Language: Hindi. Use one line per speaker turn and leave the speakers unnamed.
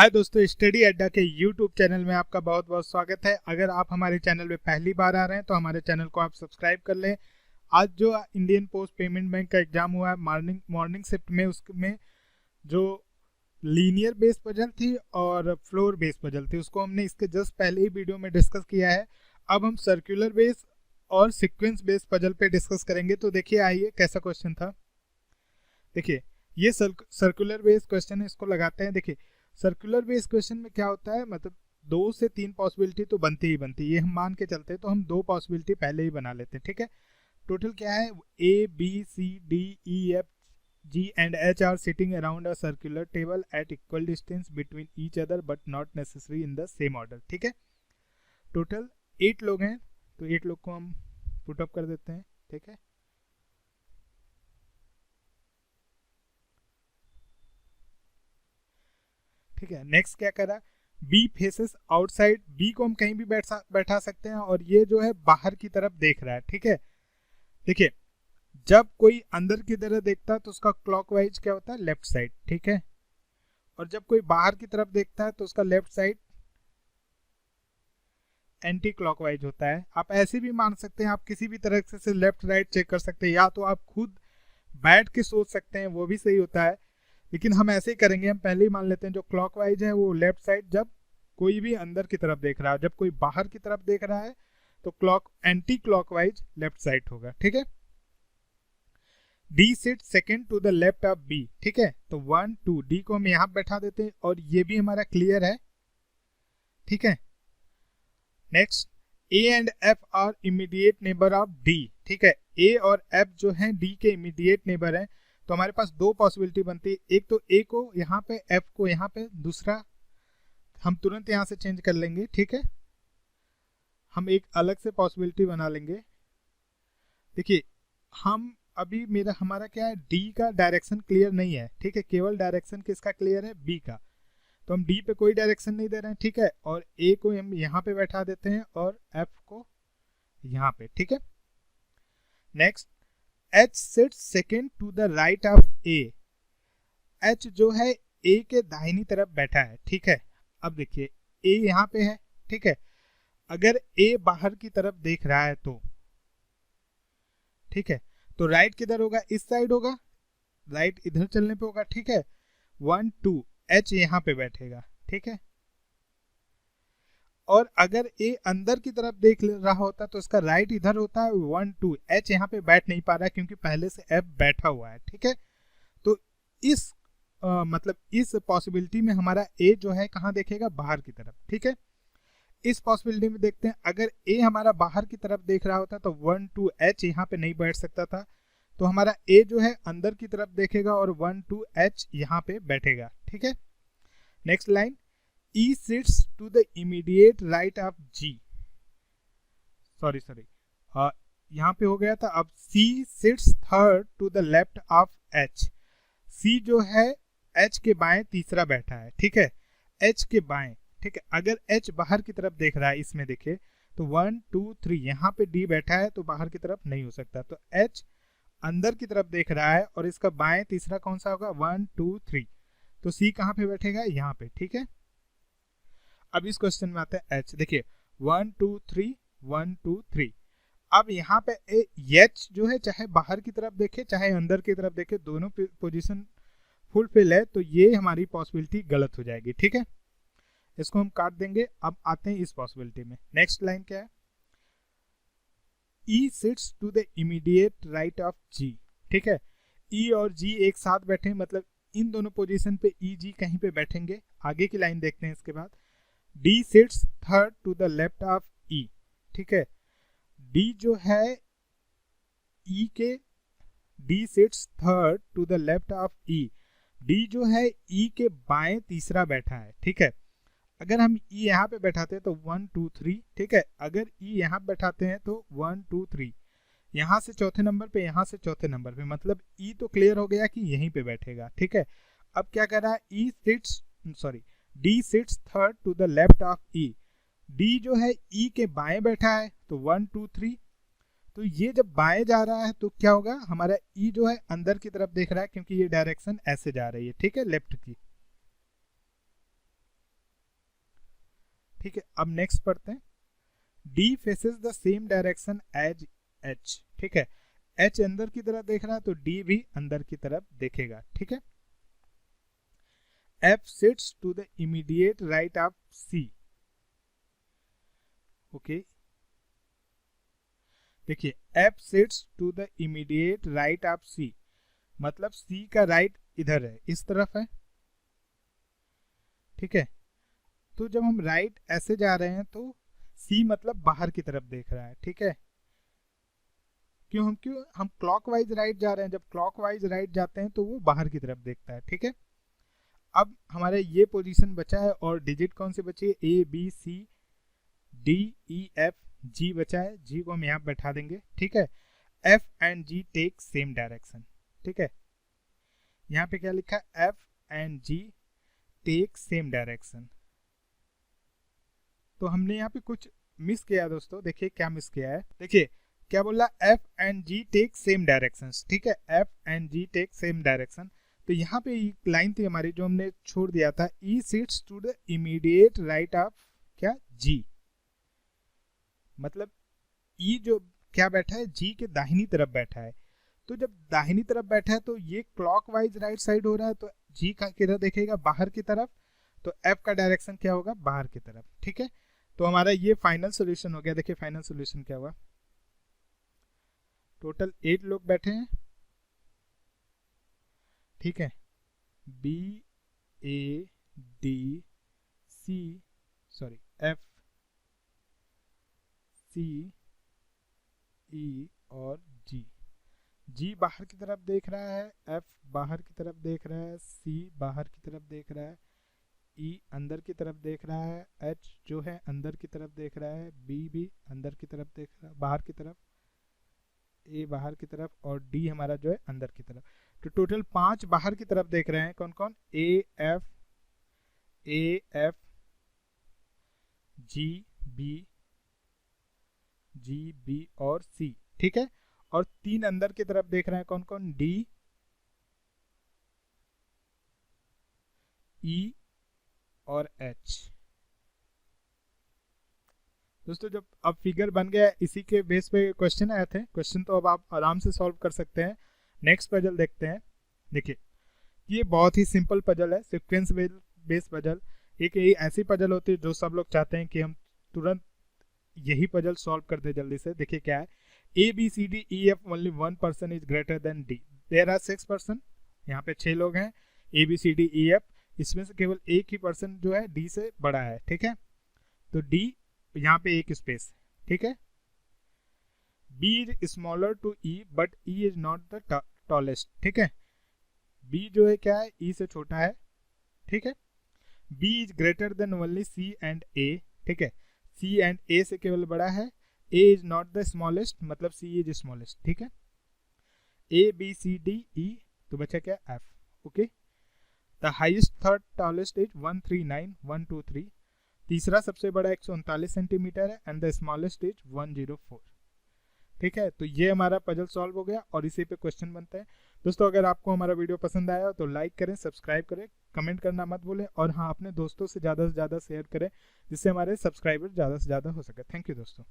हाय दोस्तों, स्टडी अड्डा के यूट्यूब चैनल में आपका बहुत बहुत स्वागत है। अगर आप हमारे चैनल में पहली बार आ रहे हैं तो हमारे चैनल को आप सब्सक्राइब कर लें। आज जो इंडियन पोस्ट पेमेंट बैंक का एग्जाम हुआ है मॉर्निंग शिफ्ट में, उसमें जो लीनियर बेस पजल थी और फ्लोर बेस पजल थी उसको हमने इसके जस्ट पहले ही वीडियो में डिस्कस किया है। अब हम सर्कुलर बेस और सीक्वेंस बेस पजल पे डिस्कस करेंगे। तो देखिए, आइए कैसा क्वेश्चन था। देखिए, ये सर्कुलर बेस क्वेश्चन है, इसको लगाते हैं। देखिए, सर्कुलर बेस क्वेश्चन में क्या होता है, मतलब 2 से 3 पॉसिबिलिटी तो बनती ही बनती है। ये हम मान के चलते हैं, तो हम 2 पॉसिबिलिटी पहले ही बना लेते हैं। ठीक है, टोटल क्या है, A B C D E F G and H are sitting around a circular table at equal distance between each other but not necessary in the same order। ठीक है, टोटल 8 लोग हैं, तो 8 लोग को हम पुट अप कर देते हैं। ठीक है, ठीक है। नेक्स्ट क्या करा, बी फेसेस आउटसाइड। बी को हम कहीं भी बैठा सकते हैं और ये जो है बाहर की तरफ देख रहा है। ठीक है, देखिए, जब कोई अंदर की तरफ देखता है तो उसका क्लॉकवाइज क्या होता है, लेफ्ट साइड। ठीक है, और जब कोई बाहर की तरफ देखता है तो उसका लेफ्ट साइड एंटी क्लॉकवाइज होता है। आप ऐसे भी मान सकते हैं, आप किसी भी तरह से लेफ्ट राइट चेक कर सकते हैं, या तो आप खुद बैठ के सोच सकते हैं, वो भी सही होता है। लेकिन हम ऐसे ही करेंगे, हम पहले ही मान लेते हैं जो क्लॉकवाइज है वो लेफ्ट साइड, जब कोई भी अंदर की तरफ देख रहा है। जब कोई बाहर की तरफ देख रहा है तो एंटी क्लॉकवाइज लेफ्ट साइड होगा। ठीक है, D sit second to the left of B. ठीक है, तो 1 2 डी को हम यहां बैठा देते हैं और ये भी हमारा क्लियर है। ठीक है, next, A and F R immediate neighbour of D. ठीक है, ए और एफ जो है डी के इमीडिएट नेबर हैं। तो हमारे पास 2 पॉसिबिलिटी बनती है, एक तो ए को यहाँ पे, एफ को यहाँ पे, दूसरा हम तुरंत यहाँ से चेंज कर लेंगे। ठीक है, हम एक अलग से पॉसिबिलिटी बना लेंगे। देखिए, हम अभी हमारा क्या है, डी का डायरेक्शन क्लियर नहीं है। ठीक है, केवल डायरेक्शन किसका क्लियर है, बी का। तो हम डी पे कोई डायरेक्शन नहीं दे रहे हैं। ठीक है, और ए को हम यहाँ पे बैठा देते हैं और एफ को यहाँ पे। ठीक है, next, H sits second to the right of A। H जो है A के दाहिनी तरफ बैठा है। ठीक है, अब देखिए A यहाँ पे है। ठीक है, अगर A बाहर की तरफ देख रहा है तो ठीक है, तो राइट किधर होगा, इस साइड होगा, राइट इधर चलने पे होगा। ठीक है, 1 2 H यहाँ पे बैठेगा। ठीक है, और अगर ए अंदर की तरफ देख रहा होता तो उसका राइट इधर होता है, 1 2 एच यहाँ पे बैठ नहीं पा रहा है क्योंकि पहले से एफ बैठा हुआ है। ठीक है, तो इस मतलब इस पॉसिबिलिटी में हमारा ए जो है कहाँ देखेगा, बाहर की तरफ। ठीक है, इस पॉसिबिलिटी में देखते हैं, अगर ए हमारा बाहर की तरफ देख रहा होता तो 1 2 एच यहाँ पे नहीं बैठ सकता था, तो हमारा ए जो है अंदर की तरफ देखेगा और 1 2 एच यहाँ पे बैठेगा। ठीक है, next line, E sits to the immediate right of G। Sorry यहाँ पे हो गया था। अब C sits third to the left of H। C जो है H के बाएं तीसरा बैठा है। ठीक है, H के बाएं। ठीक है, अगर H बाहर की तरफ देख रहा है, इसमें देखिए तो 1 2 3 यहाँ पे D बैठा है तो बाहर की तरफ नहीं हो सकता, तो H अंदर की तरफ देख रहा है और इसका बाएं तीसरा कौन सा होगा, 1 2 3, तो C कहाँ पे बैठेगा, यहाँ पे। ठीक है, अब इस क्वेश्चन में आते हैं एच। देखिए 1 2 3 1 2 3। अब यहाँ पे एच जो है चाहे बाहर की तरफ देखे चाहे अंदर की तरफ देखे, दोनों पोजीशन फुलफिल है, तो ये हमारी पॉसिबिलिटी गलत हो जाएगी। ठीक है, इसको हम काट देंगे। अब आते हैं इस पॉसिबिलिटी में। नेक्स्ट लाइन क्या है, E sits to the immediate right of G. ठीक है, ई और जी एक साथ बैठे, मतलब इन दोनों पोजीशन पे ई जी कहीं पे बैठेंगे। आगे की लाइन देखते हैं इसके बाद, D sits third to the left of E। ठीक है, D जो है E के, D sits third to the left of E। D जो है E के बाएं तीसरा बैठा है। ठीक है, अगर हम E यहाँ पे बैठाते हैं तो 1 2 3। ठीक है, अगर E यहाँ बैठाते हैं तो 1 2 3, यहाँ से चौथे नंबर पे, यहाँ से चौथे नंबर पे, मतलब E तो क्लियर हो गया कि यहीं पे बैठेगा। ठीक है, अब क्या कर रहा है, D sits third to the left of E। D जो है E के बाएं बैठा है, तो 1 2 3, तो ये जब बाएं जा रहा है तो क्या होगा, हमारा E जो है अंदर की तरफ देख रहा है क्योंकि ये डायरेक्शन ऐसे जा रही है। ठीक है, लेफ्ट की। ठीक है, अब नेक्स्ट पढ़ते हैं। D faces the same direction as H, ठीक है, एच अंदर की तरफ देख रहा है तो डी भी अंदर की तरफ देखेगा, ठीक है। F sits to the immediate right of C, okay, देखिए F sits to the immediate right of C, मतलब सी का राइट इधर है, इस तरफ है, ठीक है। तो जब हम राइट ऐसे जा रहे हैं तो सी मतलब बाहर की तरफ देख रहा है, ठीक है। क्यों हम क्लॉकवाइज राइट जा रहे हैं, जब क्लॉकवाइज राइट जाते हैं तो वो बाहर की तरफ देखता है, ठीक है। अब हमारे ये पोजीशन बचा है और डिजिट कौन से बचे, A B C D E F G बचा है, जी को हम यहाँ बैठा देंगे, ठीक है। F and G take same direction, ठीक है। यहाँ पे क्या लिखा है, F and G take same direction. तो हमने यहाँ पे कुछ मिस किया दोस्तों, देखिए क्या मिस किया है, देखिए क्या बोला, F and G take same direction, ठीक है, F and G take same direction. तो यहाँ पे एक लाइन थी हमारी जो हमने छोड़ दिया था, E sits to the immediate right of क्या, जी, मतलब ई जो क्या बैठा है, जी के दाहिनी तरफ बैठा है। तो जब दाहिनी तरफ बैठा है तो ये क्लॉकवाइज राइट साइड हो रहा है, तो जी का किधर देखेगा, बाहर की तरफ, तो एफ का डायरेक्शन क्या होगा, बाहर की तरफ, ठीक है। तो हमारा ये फाइनल सोल्यूशन हो गया। देखिए फाइनल सोल्यूशन क्या हुआ, टोटल 8 लोग बैठे हैं, ठीक है, B A D C sorry F C E और जी। जी बाहर की तरफ देख रहा है, एफ बाहर की तरफ देख रहा है, सी बाहर की तरफ देख रहा है, ई अंदर की तरफ देख रहा है, एच जो है अंदर की तरफ देख रहा है, बी भी अंदर की तरफ देख रहा है, बाहर की तरफ, ए बाहर की तरफ और डी हमारा जो है अंदर की तरफ। तो टोटल 5 बाहर की तरफ देख रहे हैं, कौन कौन, ए एफ जी बी और सी, ठीक है। और 3 अंदर की तरफ देख रहे हैं, कौन कौन, डी ई और एच। दोस्तों जब अब फिगर बन गया, इसी के बेस पे क्वेश्चन आए थे, क्वेश्चन तो अब आप आराम से सॉल्व कर सकते हैं। नेक्स्ट पजल देखते हैं। देखिए ये बहुत ही सिंपल पजल है, सीक्वेंस बेस्ड पजल। एक ऐसी पजल होती है जो सब लोग चाहते हैं कि हम तुरंत यही पजल सॉल्व कर दे जल्दी से। देखिए क्या है, A B C D E F only 1 person is greater than D, there are 6 person, यहाँ पे 6 लोग हैं, A B C D E F, इसमें से केवल एक ही पर्सन जो है डी से बड़ा है, ठीक है। तो डी यहाँ पे एक स्पेस, ठीक है। B is smaller to E but E is not the tallest, ठीक है। बी जो है क्या है, ई से छोटा है, ठीक है। B is greater than only C and A, ठीक है, सी एंड ए से केवल बड़ा है। A is not the smallest, मतलब सी इज स्मॉलेस्ट, ठीक है। ए बी सी डी ई, तो बचा क्या, F, okay. The highest third tallest is 139 123, तीसरा सबसे बड़ा 139 सेंटीमीटर है एंड द स्मॉलेस्ट इज 104, ठीक है। तो ये हमारा पजल सॉल्व हो गया और इसी पे क्वेश्चन बनते हैं। दोस्तों अगर आपको हमारा वीडियो पसंद आया तो लाइक करें, सब्सक्राइब करें, कमेंट करना मत भूलें और हाँ अपने दोस्तों से ज़्यादा शेयर करें जिससे हमारे सब्सक्राइबर ज़्यादा से ज़्यादा हो सके। थैंक यू दोस्तों।